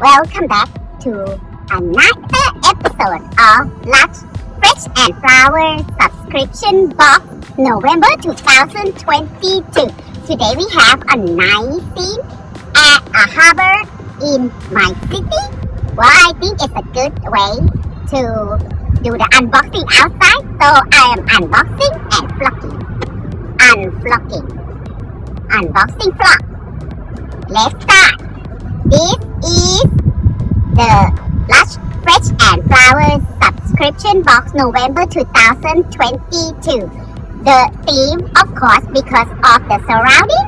Welcome back to another episode of Lush Fresh and Flowers subscription box November 2022. Today we have a nice scene at a harbor in my city. Well, I think it's a good way to do the unboxing outside. So I am unboxing and flocking. Unboxing flock. Let's start. This is the Lush Fresh and Flowers subscription box November 2022. The theme, of course, because of the surrounding,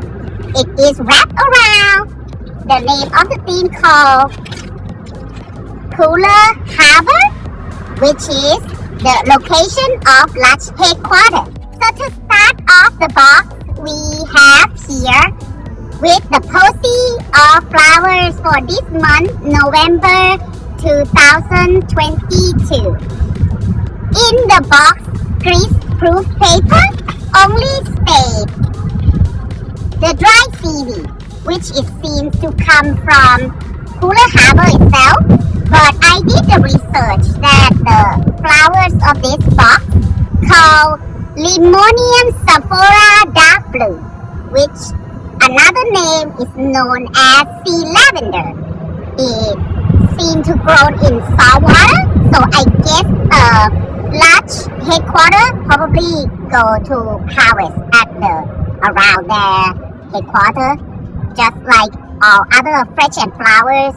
it is wrapped around the name of the theme called Poole Harbor, which is the location of Lush Head Quarter. So to start off the box, we have here with the Posy Flowers for this month, November 2022. In the box, grease-proof paper only states the dry seaweed, which it seems to come from Poole Harbor itself. But I did the research that the flowers of this box called Limonium Safora Dark Blue, which another name is known as Sea Lavender. It seems to grow in salt water, so I guess Lush Head Quarter probably go to harvest around their headquarters, just like all other fresh and flowers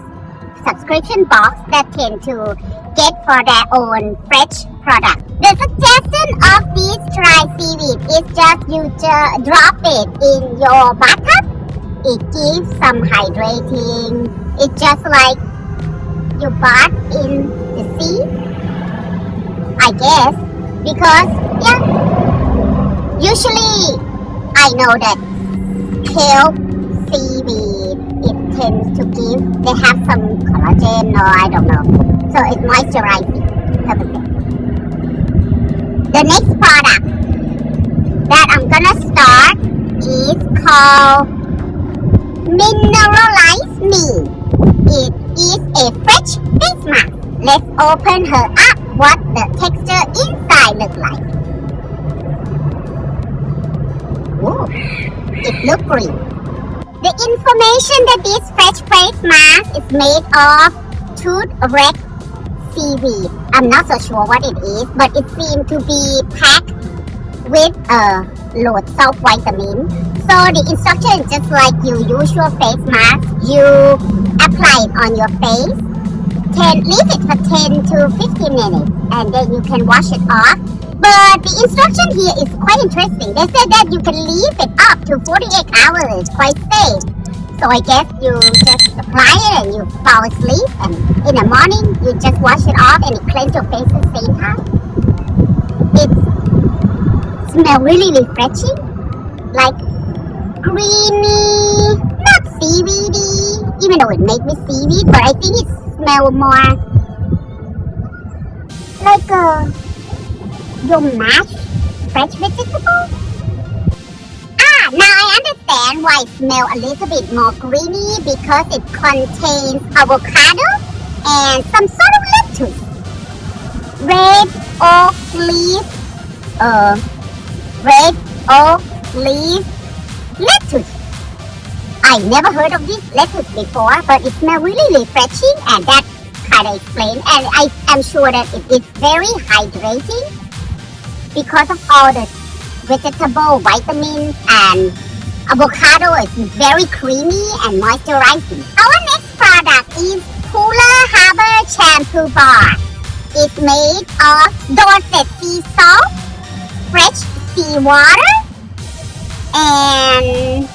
subscription box that tend to get for their own fresh product. The suggestion of this dry seaweed is just you drop it in your bathtub. It gives some hydrating. It's just like you bath in the sea, I guess, because usually I know that kelp seaweed, it tends to give, they have some collagen or I don't know, so it's moisturizing purposes. The next product that I'm gonna start is called Mineralise Me. It is a fresh face mask. Let's open her up, what the texture inside looks like. Ooh, it looks green. The information that this fresh face mask is made of tooth-wreck seaweed. I'm not so sure what it is, but it seems to be packed with a load of vitamin. So the instruction is just like your usual face mask. You apply it on your face, leave it for 10 to 15 minutes, and then you can wash it off. But the instruction here is quite interesting. They said that you can leave it up to 48 hours, quite safe. So I guess you just apply it and you fall asleep, and in the morning you just wash it off and it cleans your face at the same time. It smells really refreshing, like creamy, not seaweedy, even though it makes me seaweed, but I think it smells more like your mashed fresh vegetable. Now I understand why it smells a little bit more greeny, because it contains avocado and some sort of lettuce. Red oak leaf lettuce. I never heard of this lettuce before, but it smells really refreshing, and that kind of explains. And I am sure that it is very hydrating because of all the vegetable vitamins, and avocado is very creamy and moisturizing. Our next product is Poole Harbor Shampoo Bar. It's made of Dorset sea salt, fresh sea water, and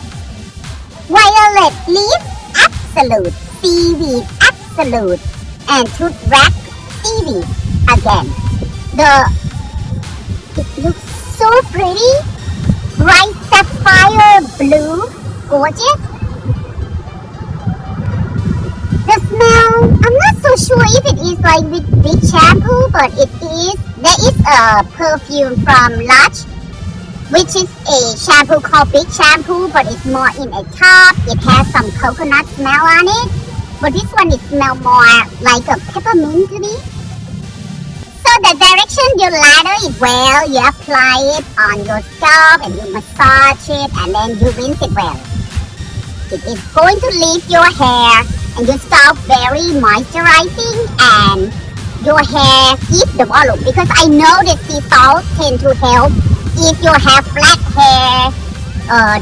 violet leaf absolute, seaweed absolute, and tooth-wreck seaweed again. It looks so pretty, bright sapphire blue, gorgeous. The smell, I'm not so sure if it is like with big shampoo, but there is a perfume from Lush, which is a shampoo called Big Shampoo, but it's more in a tub. It has some coconut smell on it. But this one it smells more like a peppermint to me. So the direction you lather it well, you apply it on your scalp and you massage it and then you rinse it well. It is going to leave your hair and your scalp very moisturizing and your hair keep the volume, because I know that sea salt tend to help if you have flat hair.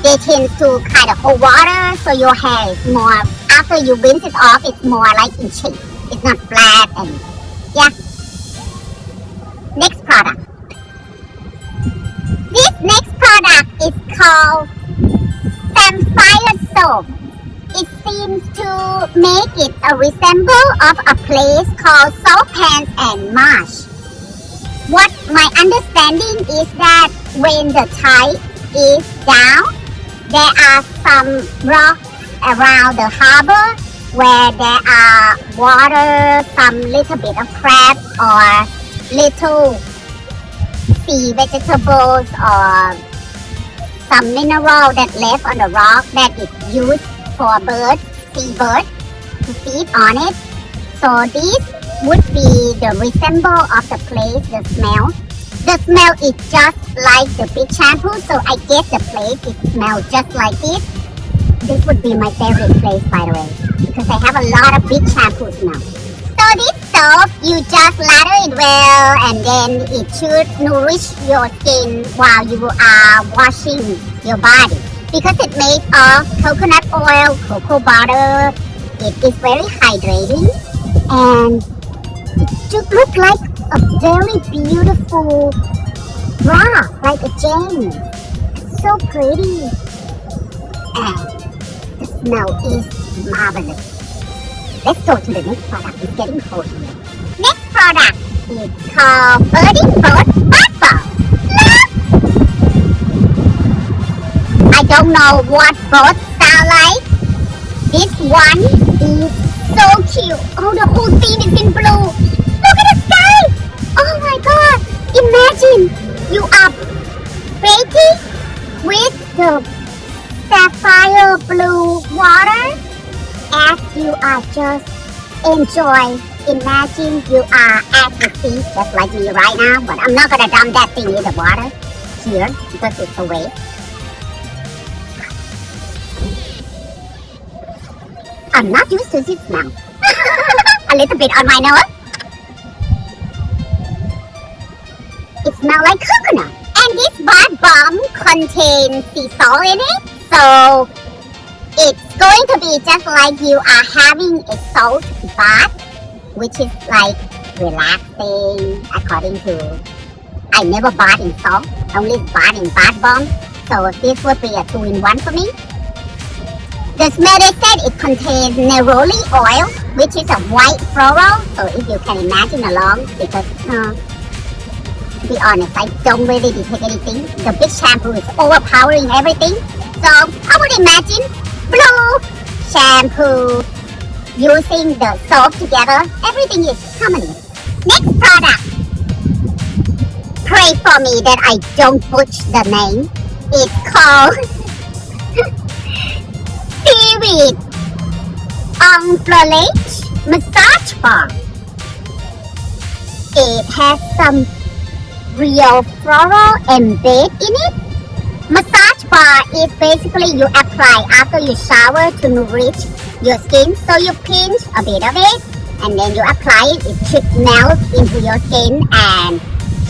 They tend to kind of hold water, so your hair is more, after you rinse it off, it's more like in shape. It's not flat and yeah. Next product. This next product is called Sapphire Soap. It seems to make it a resemble of a place called Salt Pans and Marsh. What my understanding is that when the tide is down, there are some rocks around the harbor where there are water, some little bit of crabs or little sea vegetables or some mineral that left on the rock that is used for birds, seabirds to feed on it. So this would be the resemble of the place, the smell. The smell is just like the big shampoo, so I guess the place it smells just like this. This would be my favorite place, by the way, because I have a lot of big shampoos now. So this soap, you just lather it well and then it should nourish your skin while you are washing your body. Because it's made of coconut oil, cocoa butter, it is very hydrating and it should look like a very beautiful bra, like a gem. It's so pretty and the smell is marvelous. Let's go to the next product. It's getting cold here. Next product is called Birding Boat Bath Bomb. I don't know what boats sound like. This one is so cute. Oh, the whole scene is in blue. Look at the sky. Oh my god. Imagine you are bathing with the sapphire blue water as you are just enjoy. Imagine you are at the sea just like me right now, but I'm not gonna dump that thing in the water here because it's a waste. I'm not used to this smell. A little bit on my nose. It smells like coconut. And this bath bomb contains sea salt in it, so it's going to be just like you are having a salt bath, which is like relaxing according to, I never bath in salt, only bath in bath bomb. So this would be a 2-in-1 for me. The smell, they said it contains neroli oil, which is a white floral. So if you can imagine along, because to be honest, I don't really detect anything. The big shampoo is overpowering everything. So I would imagine blue shampoo using the soap together. Everything is harmonious. Next product. Pray for me that I don't butcher the name. It's called Seaweed Enflage Massage Bar. It has some real floral embedded in it. Massage bar is basically you apply after you shower to nourish your skin. So you pinch a bit of it and then you apply it. It should melt into your skin and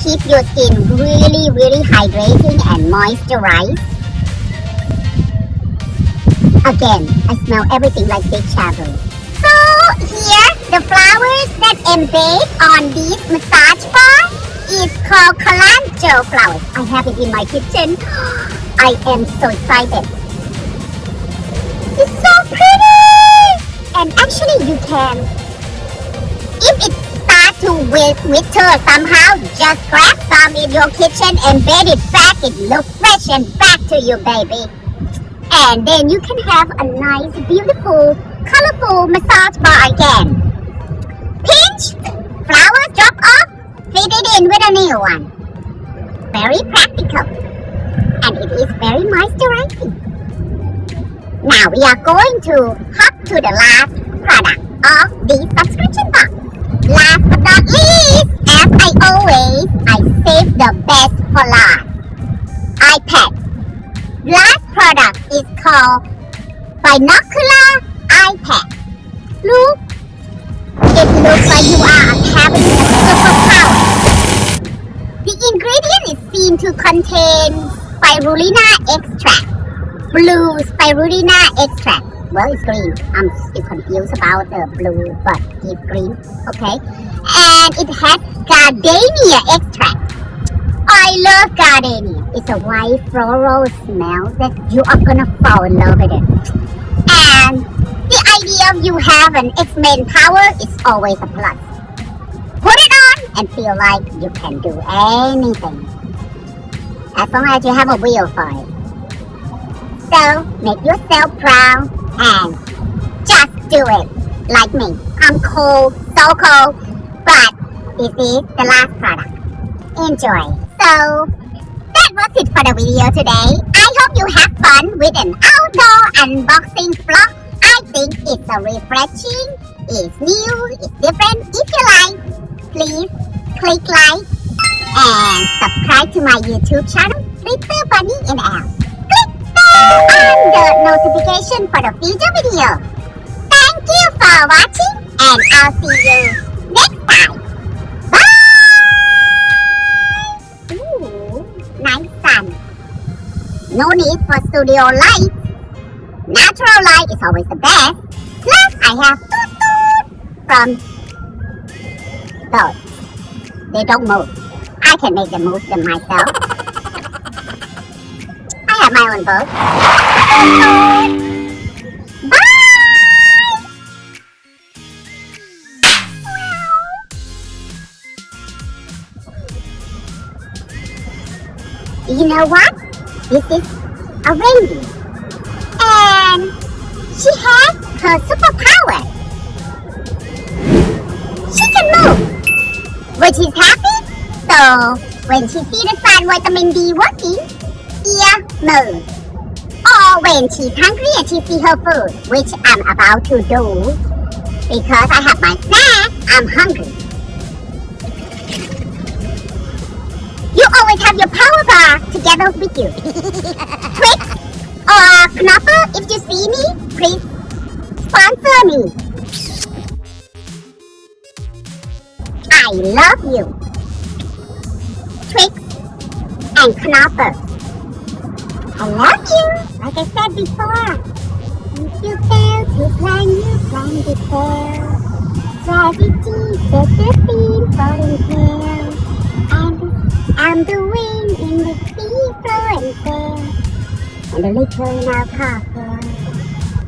keep your skin really, really hydrating and moisturized. Again, I smell everything like big shampoo. So here, the flowers that embed on this massage bar is called Calendula flowers. I have it in my kitchen. I am so excited. It's so pretty! And actually you can, if it starts to wither somehow, just grab some in your kitchen and bed it back. It looks fresh and back to you, baby. And then you can have a nice, beautiful, colorful massage bar again. Pinch, flowers drop off, fit it in with a new one. Very practical. And it is very moisturizing. Now we are going to hop to the last product. of the subscription box. Last but not least, as I always, I save the best for last. iPad. Last product is called Binocular iPad. Look, it looks like you are having a superpower. The ingredient is seen to contain spirulina extract, blue spirulina extract. Well, it's green. I'm still confused about the blue, but it's green. Okay. And it has gardenia extract. I love gardenia. It's a white floral smell that you are gonna fall in love with it. And the idea of you have an X-Men power is always a plus. Put it on and feel like you can do anything. As long as you have a wheel for it. So, make yourself proud and just do it like me. I'm cold, so cold, but this is the last product. Enjoy. So, that was it for the video today. I hope you have fun with an outdoor unboxing vlog. I think it's a refreshing, it's new, it's different. If you like, please click like and subscribe to my YouTube channel, Little Bunny in L. And the notification for the future video. Thank you for watching and I'll see you next time. Bye! Ooh, nice sun. No need for studio light. Natural light is always the best. Plus I have from those. They don't move. I can make them move them myself. I have my own boat. Bye! You know what? This is a reindeer. And she has her superpower. She can move. When she's happy, so when she sees the sun vitamin D working, ear move. Or when she's hungry and she sees her food, which I'm about to do because I have my snack, I'm hungry. You always have your power bar together with you. Twix or Knopper, if you see me, please sponsor me. I love you. Twix and Knopper. I love you, like I said before. If you fail to plan, you plan to fail. Strategy set the scene for tail. And I'm the wind in the sea, flow and sail. And the liquor in our cocktail.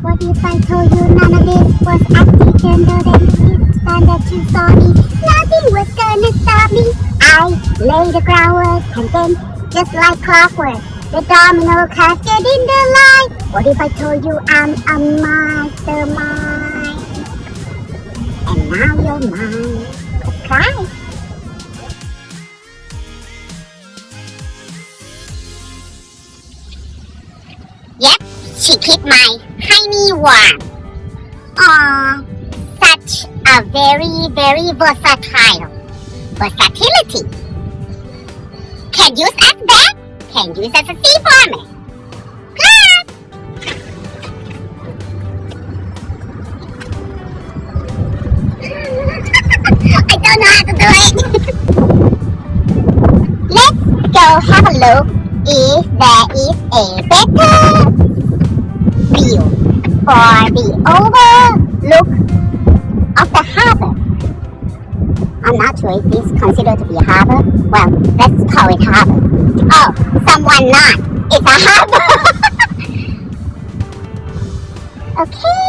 What if I told you none of this was accidental? Then it's time that you saw me. Nothing was gonna stop me. I lay the groundwork and then, just like clockwork, the domino cascade in the light. What if I told you I'm a mastermind? And now you're mine. Subscribe. Yep, she kept my tiny one. Aww, such a very versatile. Versatility. Can use as bag. Can use as a sea farmer. Plus, I don't know how to do it. Let's go have a look if there is a better view for the overlook of the harbor. I'm not sure if this is considered to be a harbor. Well, let's call it harbor. Oh, someone not. It's a harbor. Okay,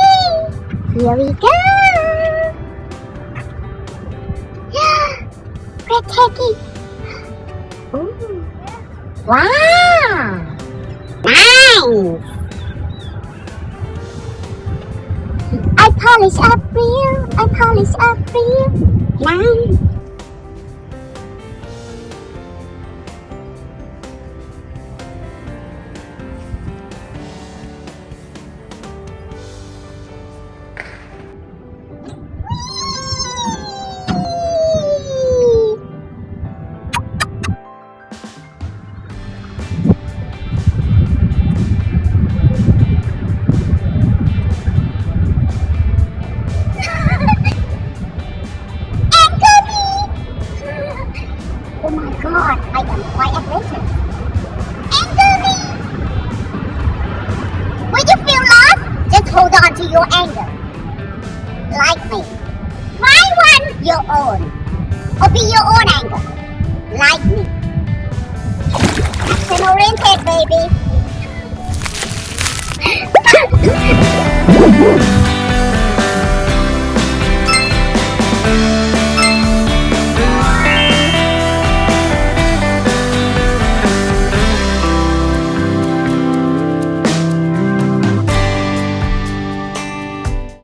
here we go. Breathtaking. Ooh. Wow. Nice. I polish up real. I polish up real. Nice. God, I am quite adventurous. Anger me! When you feel lost, just hold on to your anger. Like me. Find one your own. Or be your own anger. Like me. Action oriented, baby.